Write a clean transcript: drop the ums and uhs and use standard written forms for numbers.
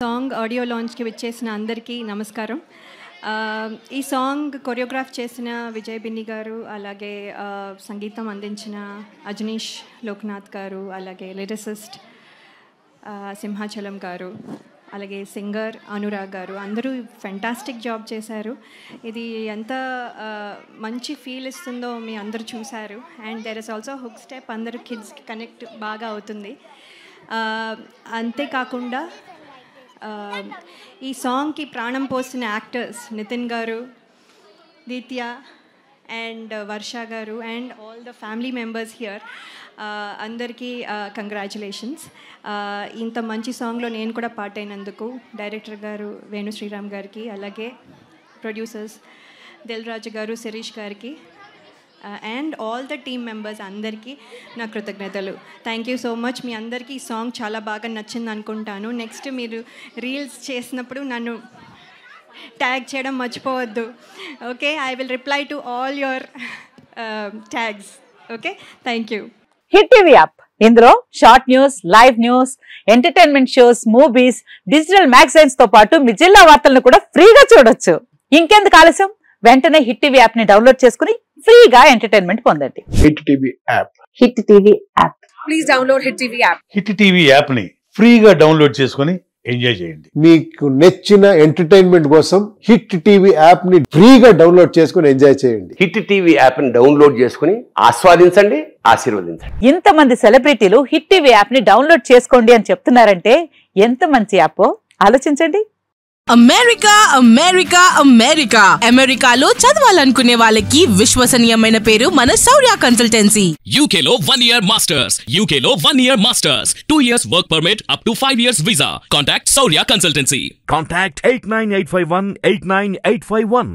Song audio లాంచ్కి విచ్చేసిన అందరికీ నమస్కారం. ఈ సాంగ్ కొరియోగ్రాఫ్ చేసిన విజయ్ బిన్ని గారు, అలాగే సంగీతం అందించిన అజనీష్ లోక్నాథ్ గారు, అలాగే లిరిసిస్ట్ సింహాచలం గారు, అలాగే సింగర్ అనురాగ్ గారు, అందరూ ఫెంటాస్టిక్ జాబ్ చేశారు. ఇది ఎంత మంచి ఫీల్ ఇస్తుందో మీ అందరూ చూశారు. And there is also hook step, అందరూ కిడ్స్కి కనెక్ట్ బాగా అవుతుంది. అంతేకాకుండా ఈ సాంగ్కి ప్రాణం పోసిన యాక్టర్స్ నితిన్ గారు, దీత్య అండ్ వర్ష గారు and all the family members here, అందరికీ కంగ్రాచులేషన్స్. ఇంత మంచి సాంగ్లో నేను కూడా పార్ట్ అయినందుకు డైరెక్టర్ గారు వేణు శ్రీరామ్ గారికి, అలాగే ప్రొడ్యూసర్స్ దిల్ రాజు గారు, శిరీష్ గారికి and all the team members అందరికీ నా కృతజ్ఞతలు. Thank you so much. మీ అందరికీ ఈ సాంగ్ చాలా బాగా నచ్చింది అనుకుంటాను. నెక్స్ట్ మీరు రీల్స్ చేసినప్పుడు నన్ను ట్యాగ్ చేయడం మర్చిపోవద్దు. Okay, I will reply to all your tags. Okay, thank you. Hit TV app, ఇందులో short news, live news, entertainment shows, movies, digital magazines తో పాటు మీ జిల్లా వార్తలను కూడా ఫ్రీగా చూడొచ్చు. ఇంకెందుకు ఆలస్యం, వెంటనే హిట్ టీవీ యాప్ ని డౌన్లోడ్ చేసుకుని ఫ్రీగా ఎంటర్టైన్మెంట్ పొందండి. Hit TV app. Hit TV app. Please download hit TV app. Hit TV app ని ఫ్రీగా డౌన్లోడ్ చేసుకుని ఎంజాయ్ చేయండి. మీకు నచ్చిన ఎంటర్టైన్మెంట్ కోసం హిట్ టీవీ యాప్ ని ఫ్రీగా డౌన్లోడ్ చేసుకుని ఎంజాయ్ చేయండి. హిట్ టీవీ యాప్ ని డౌన్లోడ్ చేసుకుని ఆస్వాదించండి, ఆశీర్వదించండి. ఇంతమంది సెలబ్రిటీలు హిట్ టీవీ యాప్ ని డౌన్లోడ్ చేసుకోండి అని చెప్తున్నారంటే ఎంత మంచి యాప్ ఆలోచించండి. అమెరికా అమెరికా అమెరికా అమెరికాలో చదవాలనుకునే వాళ్ళకి విశ్వసనీయమైన పేరు మన శౌర్య కన్సల్టెన్సీ. UK లో 1 year masters, UK లో 1 year masters, 2 years work permit up to 5 years visa. Contact Shaurya Consultancy. Contact 89851 89851.